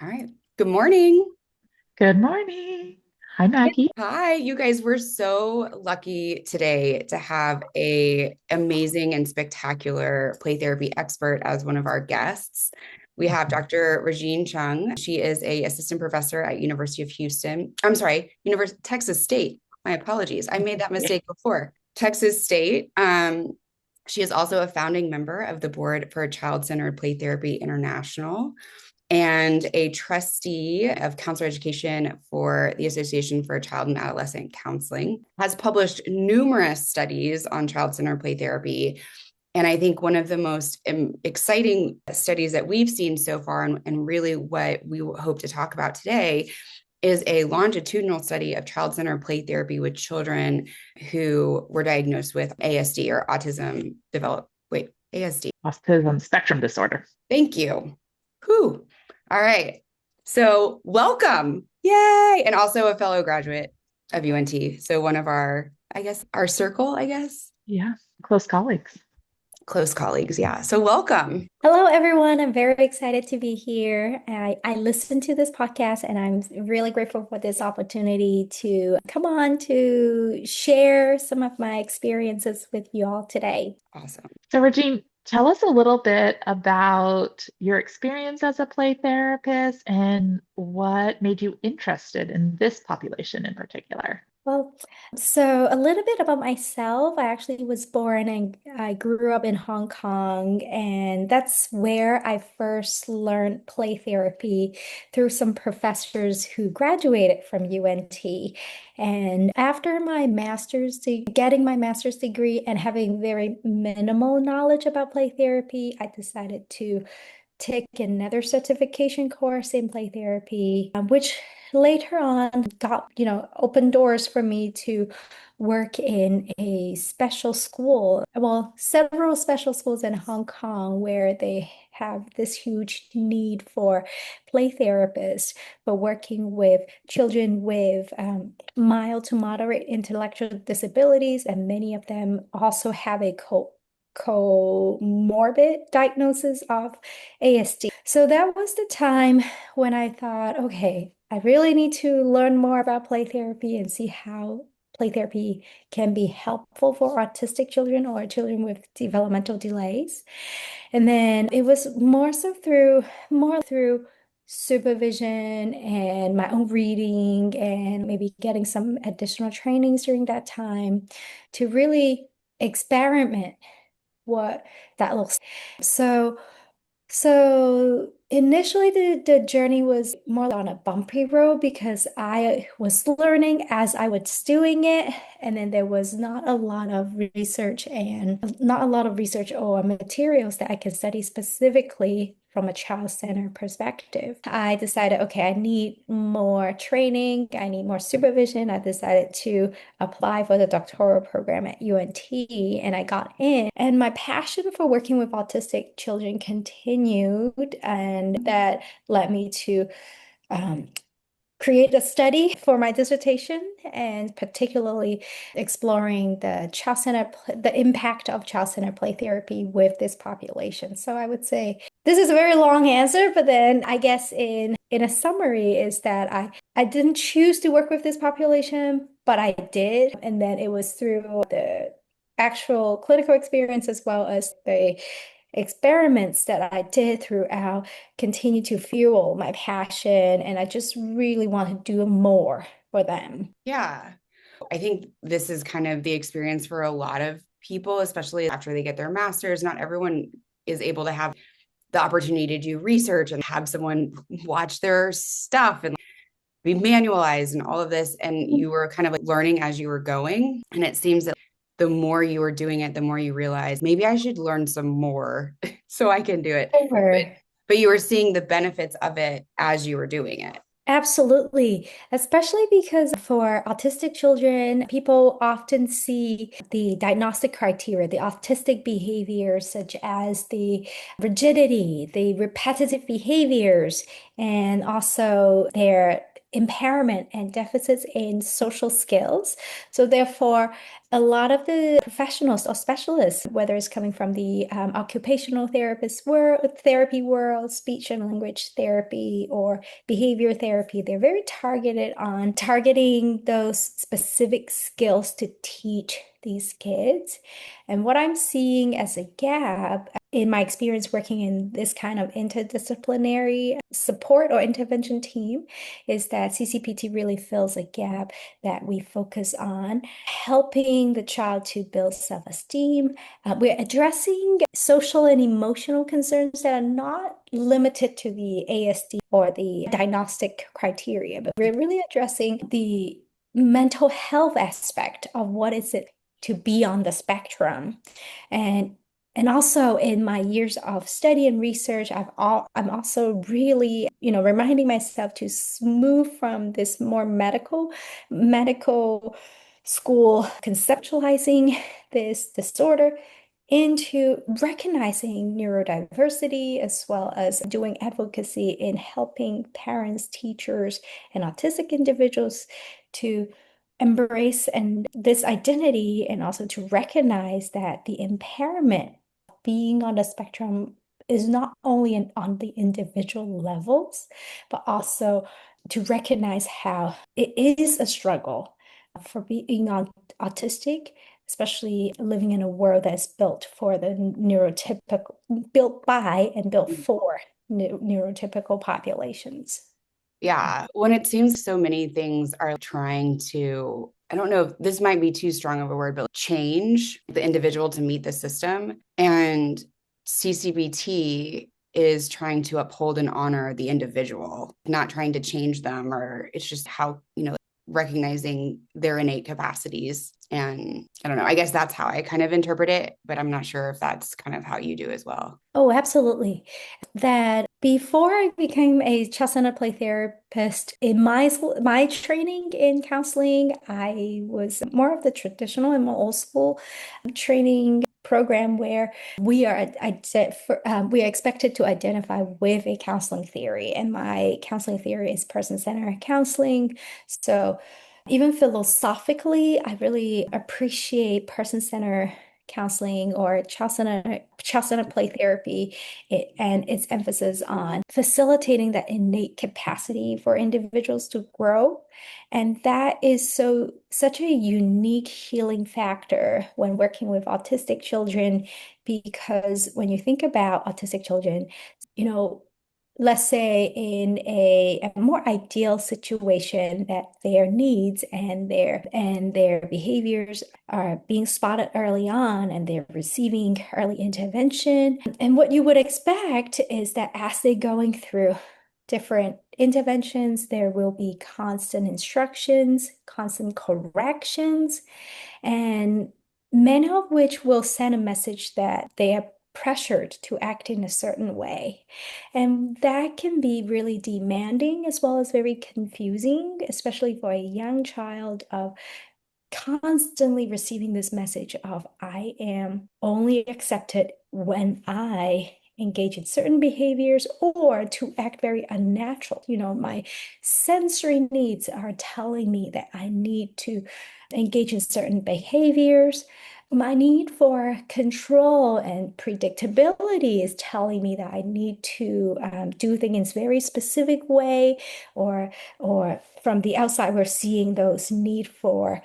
All right. Good morning. Good morning. Hi, Maggie. Hi, you guys. We're so lucky today to have a amazing and spectacular play therapy expert as one of our guests. We have Mhm. Dr. Regine Chung. She is a assistant professor at University of Houston. I'm sorry, University Texas State. My apologies. I made that mistake before. Texas State. She is also a founding member of the board for Child-Centered Play Therapy International and a trustee of counselor education for the Association for Child and Adolescent Counseling, has published numerous studies on child-centered play therapy. And I think one of the most exciting studies that we've seen so far, and really what we hope to talk about today, is a longitudinal study of child-centered play therapy with children who were diagnosed with ASD or autism develop. Wait, ASD. Autism spectrum disorder. Thank you. Whew. All right. So welcome. Yay. And also a fellow graduate of UNT. So one of our, I guess, our circle, I guess, Yeah, close colleagues. close colleagues. Yeah. So welcome. Hello, everyone. I'm very excited to be here. I listened to this podcast and I'm really grateful for this opportunity to come on to share some of my experiences with you all today. Awesome. So, Regine, tell us a little bit about your experience as a play therapist and what made you interested in this population in particular. Well, so a little bit about myself. I actually was born and I grew up in Hong Kong, and that's where I first learned play therapy through some professors who graduated from UNT. And after getting my master's degree and having very minimal knowledge about play therapy, I decided to take another certification course in play therapy, which later on got, opened doors for me to work in a special school. Well, several special schools in Hong Kong where they have this huge need for play therapists for working with children with mild to moderate intellectual disabilities, and many of them also have a comorbid diagnosis of ASD. So that was the time when I thought, okay, I really need to learn more about play therapy and see how play therapy can be helpful for autistic children or children with developmental delays. And then it was more through supervision and my own reading and maybe getting some additional trainings during that time to really experiment what that looks like. So initially the journey was more on a bumpy road because I was learning as I was doing it, and then there was not a lot of research or materials that I can study specifically from a child-centered perspective. I decided, okay, I need more training, I need more supervision. I decided to apply for the doctoral program at UNT, and I got in. And my passion for working with autistic children continued, and that led me to um, create a study for my dissertation, and particularly exploring the impact of child-centered play therapy with this population. So I would say this is a very long answer, but then I guess in a summary is that I didn't choose to work with this population, but I did, and then it was through the actual clinical experience as well as the experiments that I did throughout continue to fuel my passion, and I just really want to do more for them. Yeah. I think this is kind of the experience for a lot of people, especially after they get their master's. Not everyone is able to have the opportunity to do research and have someone watch their stuff and be manualized and all of this. And you were kind of like learning as you were going. And it seems that the more you were doing it, the more you realize maybe I should learn some more so I can do it. But, Sure. but you were seeing the benefits of it as you were doing it. Absolutely, especially because for autistic children, people often see the diagnostic criteria, the autistic behaviors such as the rigidity, the repetitive behaviors, and also their impairment and deficits in social skills. So therefore, a lot of the professionals or specialists, whether it's coming from the occupational therapy world, speech and language therapy, or behavior therapy, they're very targeted on targeting those specific skills to teach these kids. And what I'm seeing as a gap in my experience working in this kind of interdisciplinary support or intervention team is that CCPT really fills a gap that we focus on helping the child to build self-esteem. We're addressing social and emotional concerns that are not limited to the ASD or the diagnostic criteria, but we're really addressing the mental health aspect of what is it to be on the spectrum. And also in my years of study and research, I'm also really, reminding myself to move from this more medical school conceptualizing this disorder into recognizing neurodiversity, as well as doing advocacy in helping parents, teachers, and autistic individuals to embrace and this identity, and also to recognize that the impairment being on the spectrum is not only on the individual levels, but also to recognize how it is a struggle for being autistic, especially living in a world that's built for the neurotypical, built by and built for neurotypical populations. Yeah, when it seems so many things are trying to, I don't know if this might be too strong of a word, but change the individual to meet the system. And CCBT is trying to uphold and honor the individual, not trying to change them, or it's just how, recognizing their innate capacities. And I don't know, I guess that's how I kind of interpret it, but I'm not sure if that's kind of how you do as well. Oh, absolutely. That before I became a child-centered play therapist, in my training in counseling, I was more of the traditional and more old school training program where we are expected to identify with a counseling theory. And my counseling theory is person-centered counseling. So even philosophically, I really appreciate person-centered counseling or child-centered play therapy, and its emphasis on facilitating that innate capacity for individuals to grow. And that is such a unique healing factor when working with autistic children, because when you think about autistic children, let's say in a more ideal situation, that their needs and their behaviors are being spotted early on and they're receiving early intervention. And what you would expect is that as they're going through different interventions, there will be constant instructions, constant corrections, and many of which will send a message that they are pressured to act in a certain way. And that can be really demanding as well as very confusing, especially for a young child, of constantly receiving this message of I am only accepted when I engage in certain behaviors or to act very unnatural. My sensory needs are telling me that I need to engage in certain behaviors. My need for control and predictability is telling me that I need to do things in a very specific way, or from the outside, we're seeing those need for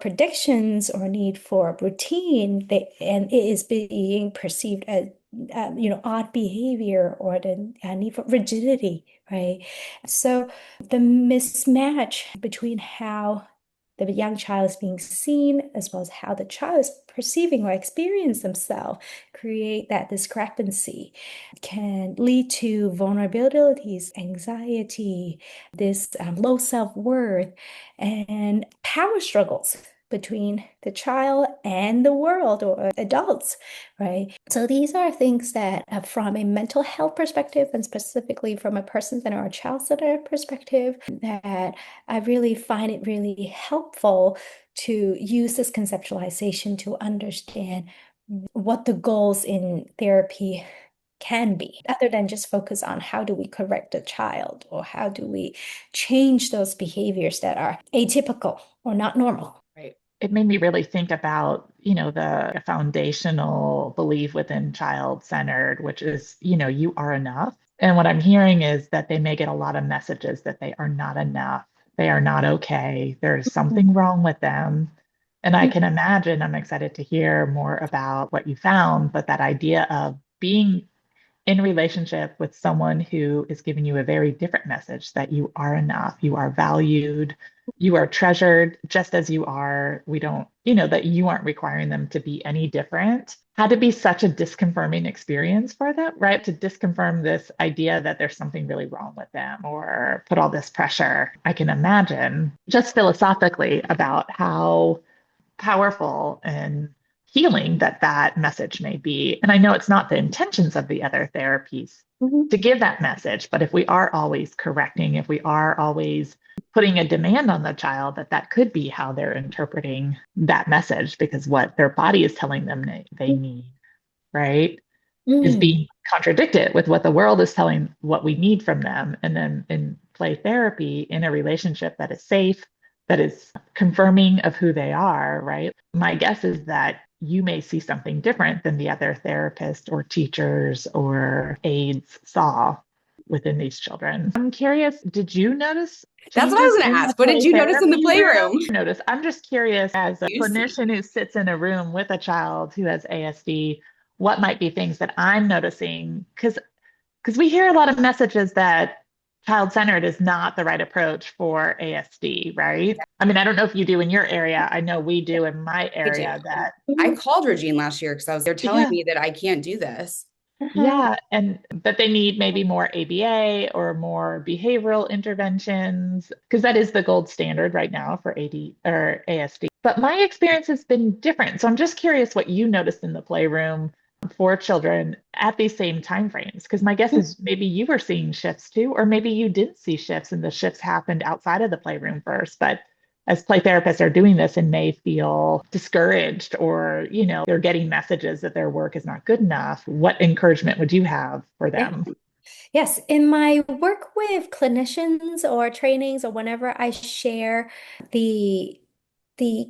predictions or need for routine, and it is being perceived as odd behavior, or the need for rigidity, right? So the mismatch between how the young child is being seen as well as how the child is perceiving or experiencing themselves create that discrepancy, can lead to vulnerabilities, anxiety, this low self-worth, and power struggles between the child and the world or adults, right? So these are things that from a mental health perspective, and specifically from a person-centered or child-centered perspective, that I really find it really helpful to use this conceptualization to understand what the goals in therapy can be, other than just focus on how do we correct the child or how do we change those behaviors that are atypical or not normal. Right. It made me really think about, the foundational belief within child-centered, which is, you are enough. And what I'm hearing is that they may get a lot of messages that they are not enough. They are not okay. There's something wrong with them. And I can imagine, I'm excited to hear more about what you found, but that idea of being in relationship with someone who is giving you a very different message that you are enough, you are valued, you are treasured just as you are. We don't, that you aren't requiring them to be any different, had to be such a disconfirming experience for them, right? To disconfirm this idea that there's something really wrong with them or put all this pressure. I can imagine just philosophically about how powerful and healing that message may be. And I know it's not the intentions of the other therapies to give that message, but if we are always correcting, if we are always putting a demand on the child, that could be how they're interpreting that message, because what their body is telling them they need, right, is being contradicted with what the world is telling what we need from them. And then in play therapy, in a relationship that is safe, that is confirming of who they are, right? My guess is that you may see something different than the other therapists or teachers or aides saw within these children. I'm curious, did you notice That's what I was changes going to in the ask. What did play you notice in the therapy playroom? room? I'm just curious, as a You see. clinician who sits in a room with a child who has ASD, what might be things that I'm noticing? Because we hear a lot of messages that child-centered is not the right approach for ASD, right? I mean, I don't know if you do in your area. I know we do in my I do. area that, I called Regine last year because they're telling yeah, me that I can't do this. yeah, and that they need maybe more ABA or more behavioral interventions, because that is the gold standard right now for AD or ASD. But my experience has been different. So I'm just curious what you noticed in the playroom for children at these same timeframes. Because my guess is maybe you were seeing shifts too, or maybe you didn't see shifts and the shifts happened outside of the playroom first. But as play therapists are doing this and may feel discouraged, or they're getting messages that their work is not good enough, what encouragement would you have for them? Yes, in my work with clinicians or trainings or whenever I share the the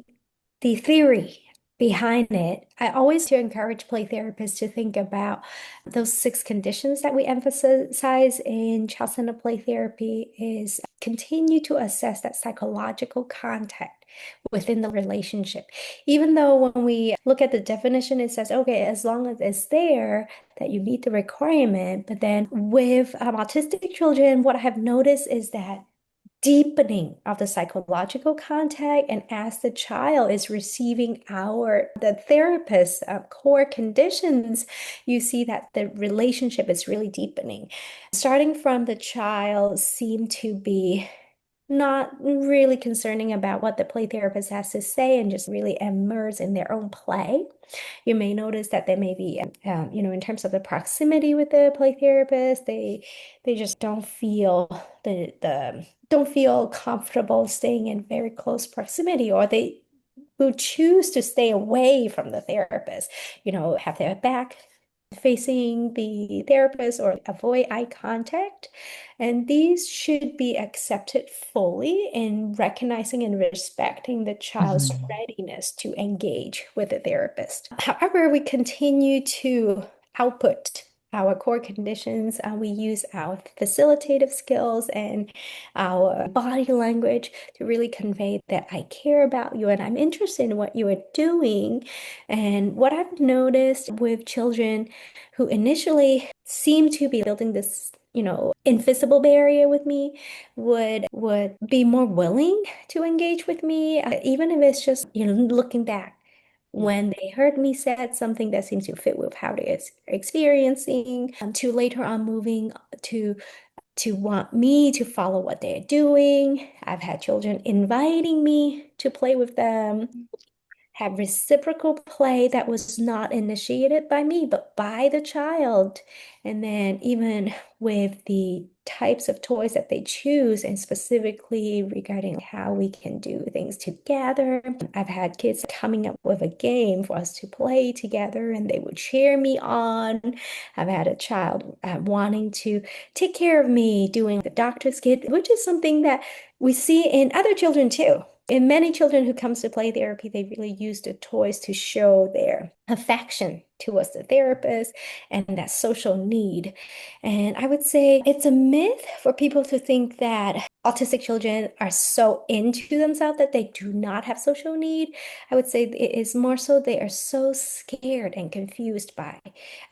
the theory behind it, I always to encourage play therapists to think about those 6 conditions that we emphasize in child-centered play therapy is continue to assess that psychological contact within the relationship. Even though when we look at the definition, it says, okay, as long as it's there, that you meet the requirement. But then with autistic children, what I have noticed is that deepening of the psychological contact, and as the child is receiving the therapist's core conditions, you see that the relationship is really deepening. Starting from the child seem to be not really concerning about what the play therapist has to say and just really immerse in their own play. You may notice that they may be, in terms of the proximity with the play therapist, they just don't feel don't feel comfortable staying in very close proximity, or they will choose to stay away from the therapist, have their back facing the therapist or avoid eye contact. And these should be accepted fully in recognizing and respecting the child's Mhm. readiness to engage with the therapist. However, we continue to output our core conditions. We use our facilitative skills and our body language to really convey that I care about you and I'm interested in what you are doing. And what I've noticed with children who initially seem to be building this, invisible barrier with me would be more willing to engage with me, even if it's just, looking back when they heard me said something that seems to fit with how they're experiencing, to later on moving to want me to follow what they're doing. I've had children inviting me to play with them, have reciprocal play that was not initiated by me, but by the child. And then even with the types of toys that they choose, and specifically regarding how we can do things together. I've had kids coming up with a game for us to play together, and they would cheer me on. I've had a child wanting to take care of me, doing the doctor's kit, which is something that we see in other children too. In many children who comes to play therapy, they really use the toys to show their affection towards the therapist and that social need. And I would say it's a myth for people to think that autistic children are so into themselves that they do not have social need. I would say it is more so they are so scared and confused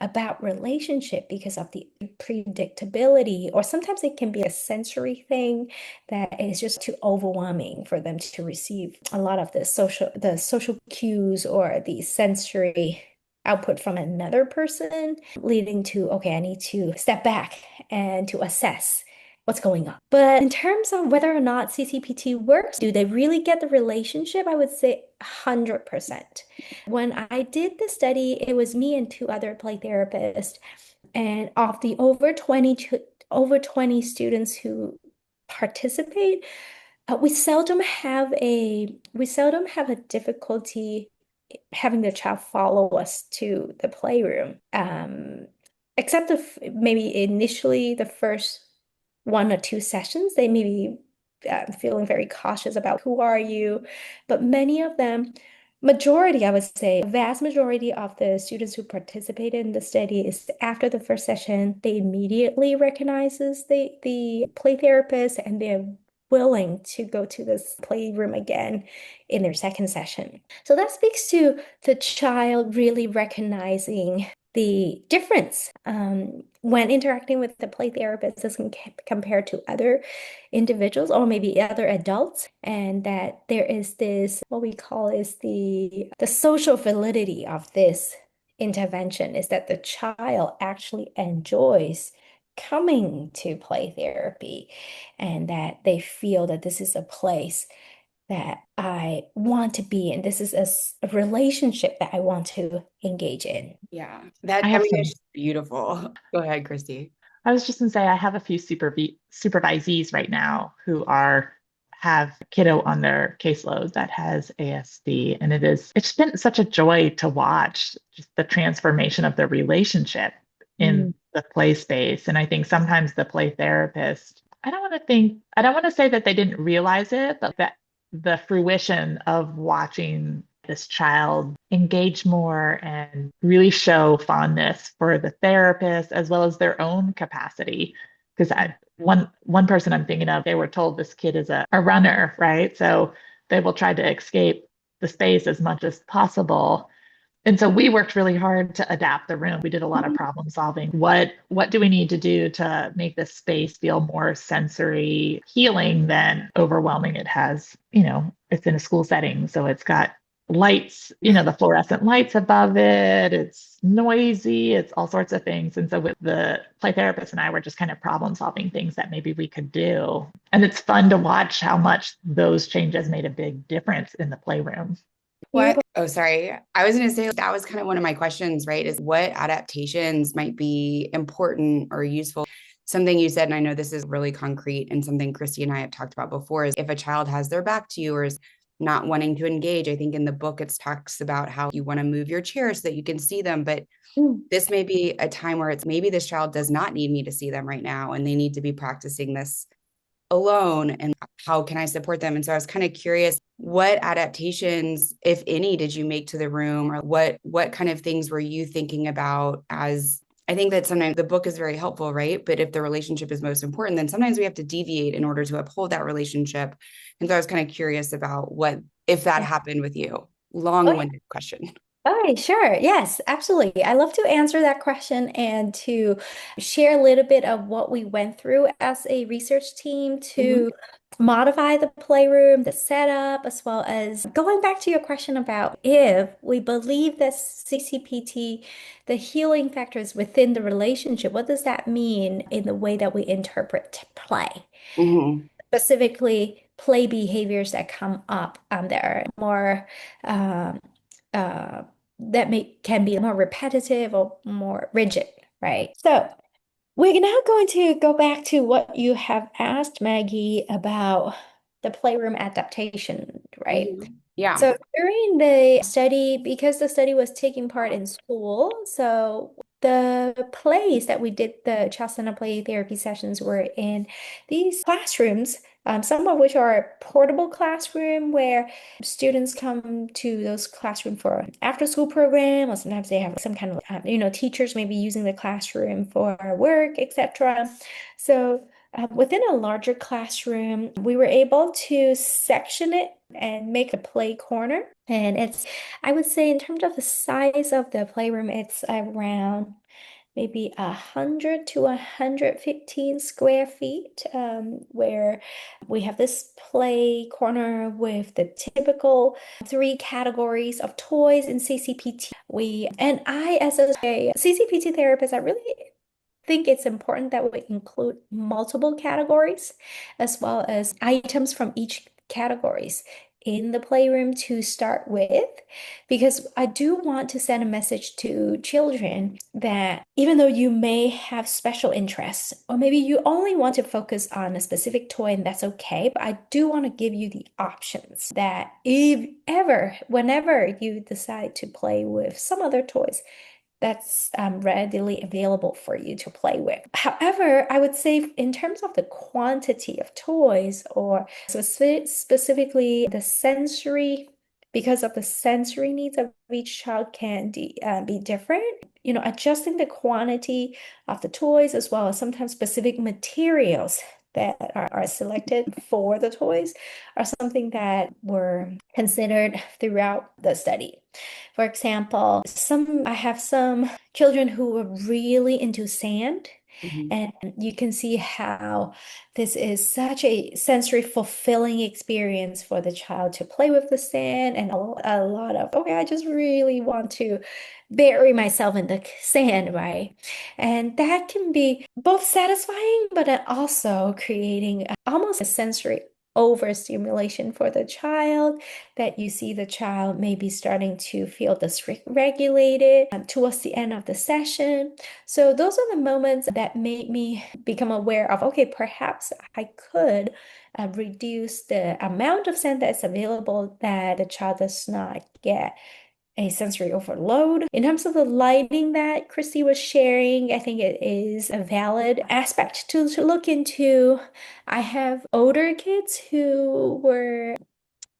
about relationship because of the predictability, or sometimes it can be a sensory thing that is just too overwhelming for them to receive a lot of the social cues or the sensory output from another person, leading to, okay, I need to step back and to assess what's going on. But in terms of whether or not CCPT works, do they really get the relationship? I would say 100%. When I did the study, it was me and two other play therapists, and of the over 20 students who participate, we seldom have a difficulty having the child follow us to the playroom. Except if maybe initially the first 1 or 2 sessions, they may be feeling very cautious about who are you, but many of them, majority, I would say, vast majority of the students who participated in the study is after the first session, they immediately recognizes the play therapist, and they're willing to go to this playroom again in their second session. So that speaks to the child really recognizing the difference when interacting with the play therapist as compared to other individuals or maybe other adults, and that there is this, what we call is the social validity of this intervention, is that the child actually enjoys coming to play therapy, and that they feel that this is a place that I want to be in. This is a relationship that I want to engage in. Yeah, Some. it's beautiful. Go ahead, Kristie. I was just gonna say I have a few supervisees right now who have a kiddo on their caseload that has ASD, and it's been such a joy to watch just the transformation of the relationship in the play space. And I think sometimes the play therapist, I don't want to say that they didn't realize it, but that the fruition of watching this child engage more and really show fondness for the therapist as well as their own capacity. Because one person I'm thinking of, they were told this kid is a runner, right? So they will try to escape the space as much as possible. And so we worked really hard to adapt the room. We did a lot of problem solving. What do we need to do to make this space feel more sensory healing than overwhelming? It has, it's in a school setting, so it's got lights, the fluorescent lights above it. It's noisy. It's all sorts of things. And so with the play therapist and I were just kind of problem solving things that maybe we could do. And it's fun to watch how much those changes made a big difference in the playroom. What? Oh, sorry. I was going to say that was kind of one of my questions, right? Is what adaptations might be important or useful? Something you said, and I know this is really concrete and something Kristie and I have talked about before, is if a child has their back to you or is not wanting to engage. I think in the book, it talks about how you want to move your chair so that you can see them. But this may be a time where it's maybe this child does not need me to see them right now, and they need to be practicing this alone, and how can I support them? And so I was kind of curious, what adaptations, if any, did you make to the room, or what kind of things were you thinking about? As I think that sometimes the book is very helpful, right? But if the relationship is most important, then sometimes we have to deviate in order to uphold that relationship. And so I was kind of curious about what, if that happened with you. Long-winded question. Okay, sure. Yes, absolutely. I love to answer that question and to share a little bit of what we went through as a research team to modify the playroom, the setup, as well as going back to your question about if we believe that CCPT, the healing factors within the relationship, what does that mean in the way that we interpret play? Specifically, play behaviors that come up that are more that can be more repetitive or more rigid, right? So We're now going to go back to what you have asked, Maggie, about the playroom adaptation, right? Yeah. So during the study, because the study was taking part in school, so the plays that we did, the child center play therapy sessions, were in these classrooms, some of which are a portable classroom where students come to those classroom for after school program, or sometimes they have some kind of, teachers may be using the classroom for work, etc. So within a larger classroom, we were able to section it and make a play corner. And I would say in terms of the size of the playroom, it's around maybe 100 to 115 square feet, where we have this play corner with the typical three categories of toys in CCPT. And I, as a CCPT therapist, I really think it's important that we include multiple categories as well as items from each categories in the playroom to start with, because I do want to send a message to children that even though you may have special interests, or maybe you only want to focus on a specific toy, and that's okay, but I do want to give you the options that if ever, whenever you decide to play with some other toys, that's readily available for you to play with. However, I would say in terms of the quantity of toys, or specifically the sensory, because of the sensory needs of each child can be different. Adjusting the quantity of the toys as well as sometimes specific materials that are selected for the toys are something that were considered throughout the study. For example, I have some children who are really into sand. And you can see how this is such a sensory fulfilling experience for the child to play with the sand, and a lot of, okay, I just really want to bury myself in the sand, right? And that can be both satisfying, but then also creating almost a sensory overstimulation for the child, that you see the child maybe starting to feel dysregulated towards the end of the session. So those are the moments that made me become aware of, okay, perhaps I could reduce the amount of sand that's available, that the child does not get a sensory overload. In terms of the lighting that Kristie was sharing, I think it is a valid aspect to look into. I have older kids who were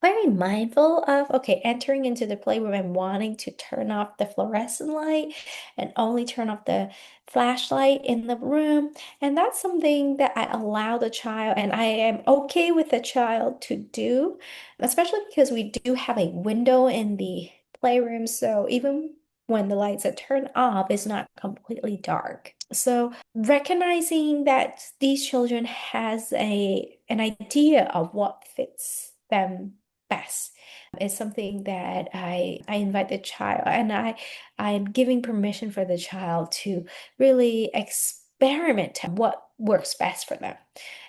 very mindful of, okay, entering into the playroom and wanting to turn off the fluorescent light and only turn off the flashlight in the room. And that's something that I allow the child, and I am okay with the child to do, especially because we do have a window in the playroom. So even when the lights are turned off, it's not completely dark. So recognizing that these children has an idea of what fits them best is something that I invite the child, and I'm giving permission for the child to really experiment what works best for them.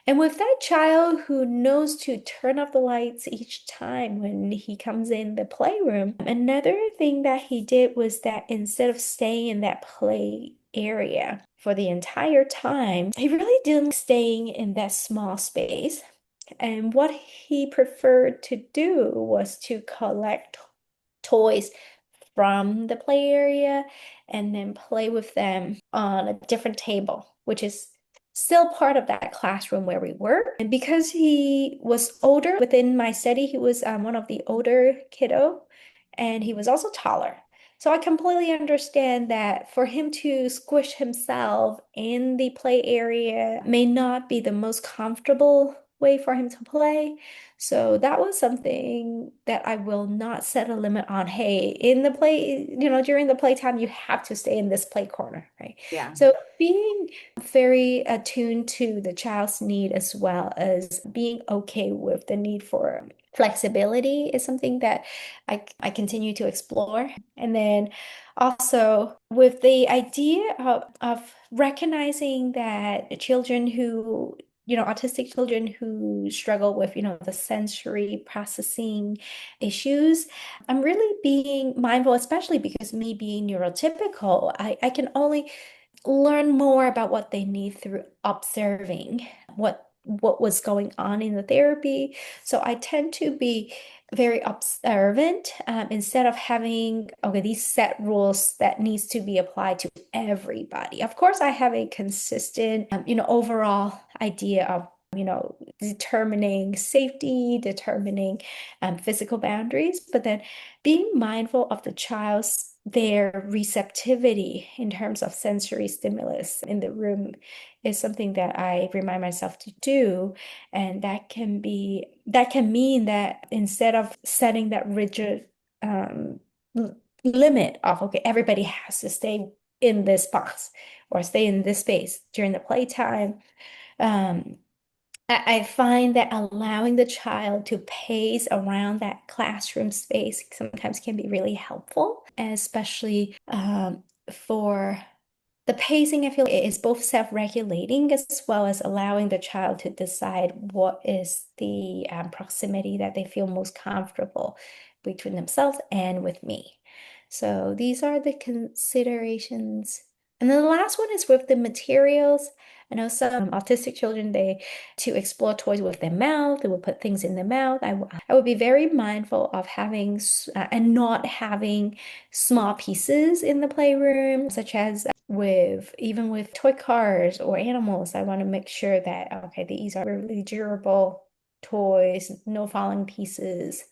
And with that child who knows to turn off the lights each time when he comes in the playroom, another thing that he did was that instead of staying in that play area for the entire time, he really didn't like staying in that small space. And what he preferred to do was to collect toys from the play area and then play with them on a different table, which is still part of that classroom where we were. And because he was older within my study, he was one of the older kiddo, and he was also taller. So I completely understand that for him to squish himself in the play area may not be the most comfortable way for him to play. So that was something that I will not set a limit on. Hey, in the play, during the playtime, you have to stay in this play corner, right? Yeah. So being very attuned to the child's need as well as being okay with the need for flexibility is something that I continue to explore. And then also with the idea of recognizing that children who autistic children who struggle with, the sensory processing issues, I'm really being mindful, especially because me being neurotypical, I can only learn more about what they need through observing what was going on in the therapy. So I tend to be very observant instead of having, okay, these set rules that needs to be applied to everybody. Of course, I have a consistent, overall idea of determining safety, determining physical boundaries, but then being mindful of the child's their receptivity in terms of sensory stimulus in the room is something that I remind myself to do. And that can mean that instead of setting that rigid limit of, okay, everybody has to stay in this box or stay in this space during the playtime. I find that allowing the child to pace around that classroom space sometimes can be really helpful, especially for the pacing. I feel is both self-regulating as well as allowing the child to decide what is the proximity that they feel most comfortable between themselves and with me. So these are the considerations. And then the last one is with the materials. I know some autistic children, to explore toys with their mouth, they will put things in their mouth. I would be very mindful of having and not having small pieces in the playroom, such as even with toy cars or animals. I want to make sure that, okay, these are really durable toys, no falling pieces.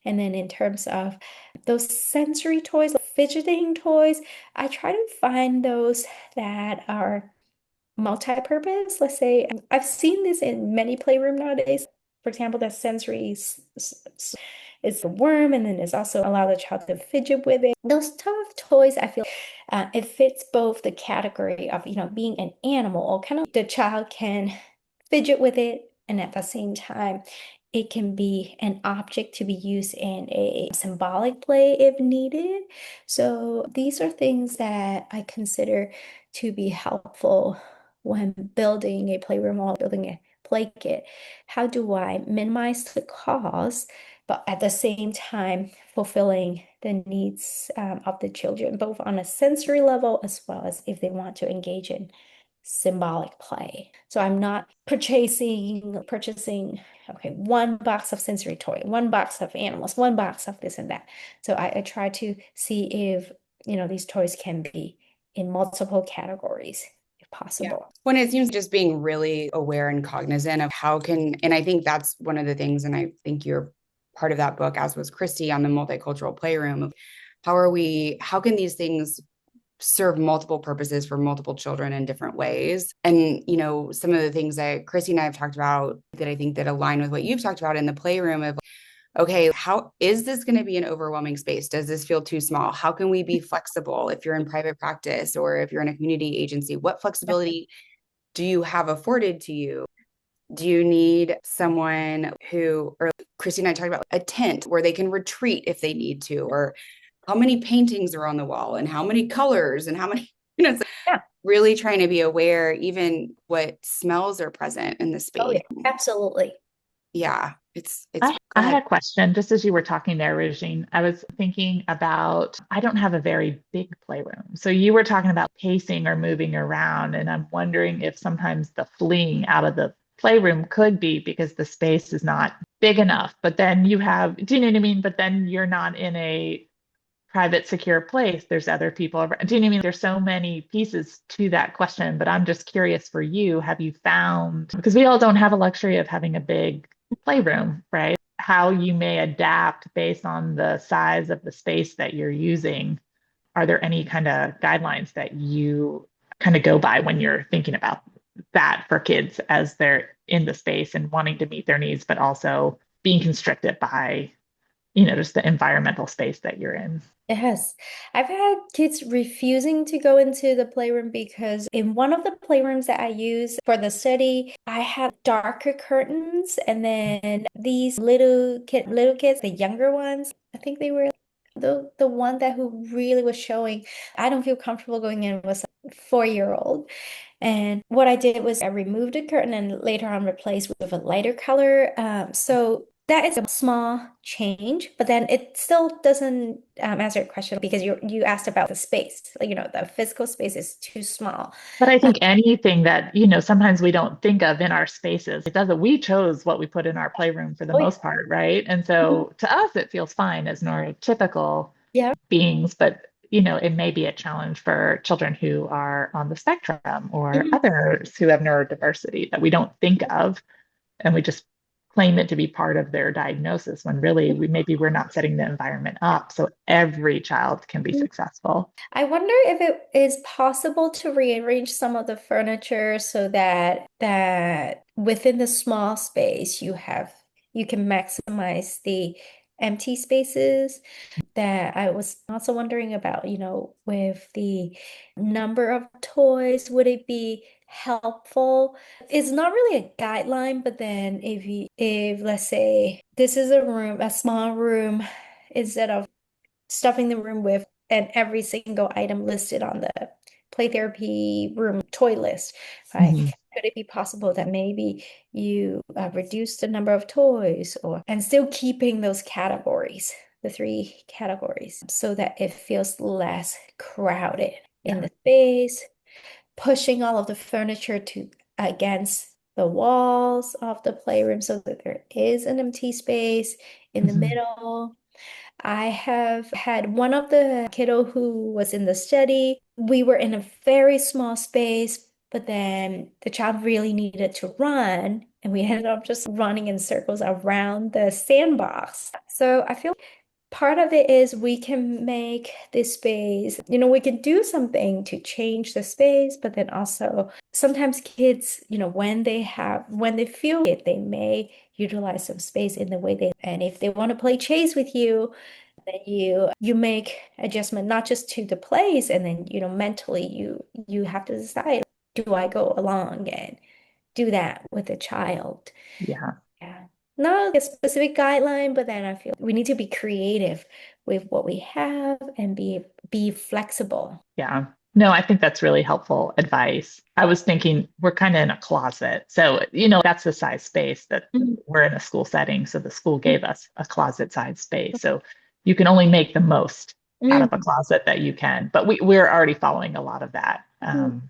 And then in terms of those sensory toys, like fidgeting toys, I try to find those that are multi-purpose. Let's say I've seen this in many playroom nowadays. For example, that sensory is the worm, and then it's also allow the child to fidget with it. Those type of toys, I feel it fits both the category of being an animal, or kind of the child can fidget with it, and at the same time, it can be an object to be used in a symbolic play if needed. So these are things that I consider to be helpful when building a playroom or building a play kit. How do I minimize the cost, but at the same time fulfilling the needs of the children, both on a sensory level as well as if they want to engage in symbolic play. So I'm not purchasing, okay, one box of sensory toy, one box of animals, one box of this and that. So I try to see if, these toys can be in multiple categories if possible. Yeah. When it seems just being really aware and cognizant of and I think that's one of the things, and I think you're part of that book, as was Kristie, on the multicultural playroom of how can these things serve multiple purposes for multiple children in different ways. And, some of the things that Kristie and I have talked about that I think that align with what you've talked about in the playroom of, okay, how is this going to be an overwhelming space? Does this feel too small? How can we be flexible if you're in private practice or if you're in a community agency? What flexibility do you have afforded to you? Do you need someone or Kristie and I talked about a tent where they can retreat if they need to, or how many paintings are on the wall and how many colors and how many, so Yeah. really trying to be aware, even what smells are present in the space. Oh, yeah, absolutely. Yeah. I had a question just as you were talking there, Regine. I was thinking about, I don't have a very big playroom. So you were talking about pacing or moving around, and I'm wondering if sometimes the fleeing out of the playroom could be because the space is not big enough. But then do you know what I mean? But then you're not in a private, secure place. There's other people around. Do you know what I mean? There's so many pieces to that question, but I'm just curious for you, have you found, because we all don't have a luxury of having a big playroom, right? How you may adapt based on the size of the space that you're using. Are there any kind of guidelines that you kind of go by when you're thinking about that for kids as they're in the space and wanting to meet their needs, but also being constricted by, just the environmental space that you're in? Yes, I've had kids refusing to go into the playroom because in one of the playrooms that I use for the study, I have darker curtains, and then these little kids, the younger ones, I think they were the one that who really was showing, I don't feel comfortable going in with a 4-year-old. And what I did was I removed the curtain and later on replaced with a lighter color. So that is a small change, but then it still doesn't answer your question because you asked about the space. Like, the physical space is too small. But I think anything that, sometimes we don't think of in our spaces, it doesn't, we chose what we put in our playroom for the Oh, most part, right? And so to us, it feels fine as neurotypical yeah. beings, but it may be a challenge for children who are on the spectrum or Mhm. others who have neurodiversity that we don't think of, and we just claim it to be part of their diagnosis when really we're not setting the environment up so every child can be successful. I wonder if it is possible to rearrange some of the furniture so that within the small space you can maximize the empty spaces. That I was also wondering about, with the number of toys, would it be helpful? It's not really a guideline, but then if let's say this is a small room, instead of stuffing the room with and every single item listed on the play therapy room toy list, right? Mhm. Could it be possible that maybe you reduce the number of toys and still keeping those categories, the three categories, so that it feels less crowded in Yeah. the space, pushing all of the furniture to against the walls of the playroom so that there is an empty space in the Mhm. middle. I have had one of the kiddo who was in the study. We were in a very small space, but then the child really needed to run, and we ended up just running in circles around the sandbox. So I feel part of it is we can make this space, we can do something to change the space, but then also sometimes kids, when they feel it, they may utilize some space in the way and if they want to play chase with you, then you make adjustment not just to the place, and then mentally you have to decide, do I go along and do that with the child? Yeah. Yeah. Not a specific guideline, but then I feel we need to be creative with what we have and be flexible. Yeah. No, I think that's really helpful advice. I was thinking we're kind of in a closet. So, that's the size space that Mhm. we're in a school setting. So the school gave us a closet size space. So you can only make the most out of a Mhm. closet that you can. But we're already following a lot of that. Mhm.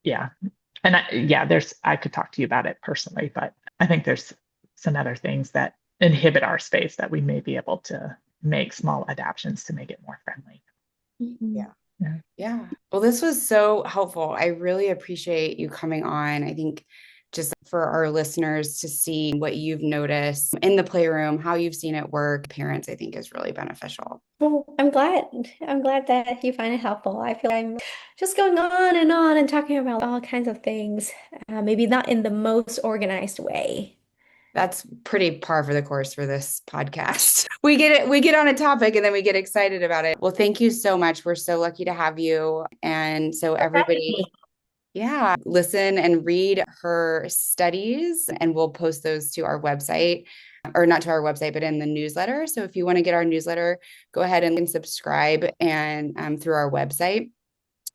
Yeah. And I could talk to you about it personally, but I think there's some other things that inhibit our space that we may be able to make small adaptations to make it more friendly. Mhm. Yeah. Yeah. Yeah. Well, this was so helpful. I really appreciate you coming on. I think just for our listeners to see what you've noticed in the playroom, how you've seen it work, parents, I think is really beneficial. Well, I'm glad. I'm glad that you find it helpful. I feel I'm just going on and talking about all kinds of things, maybe not in the most organized way. That's pretty par for the course for this podcast. We get on a topic and then we get excited about it. Well, thank you so much. We're so lucky to have you. And so everybody, yeah, listen and read her studies, and we'll post those to our website, or not to our website, but in the newsletter. So if you want to get our newsletter, go ahead and subscribe and through our website.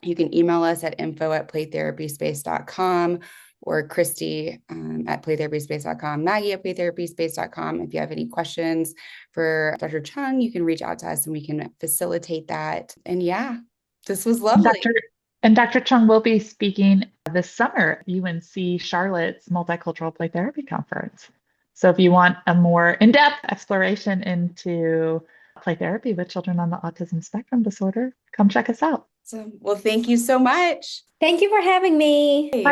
You can email us at info@playtherapyspace.com, or Kristie at playtherapyspace.com, Maggie at playtherapyspace.com. If you have any questions for Dr. Chung, you can reach out to us and we can facilitate that. And yeah, this was lovely. Dr. Chung will be speaking this summer at UNC Charlotte's Multicultural Play Therapy Conference. So if you want a more in-depth exploration into play therapy with children on the autism spectrum disorder, come check us out. So, well, thank you so much. Thank you for having me. Bye.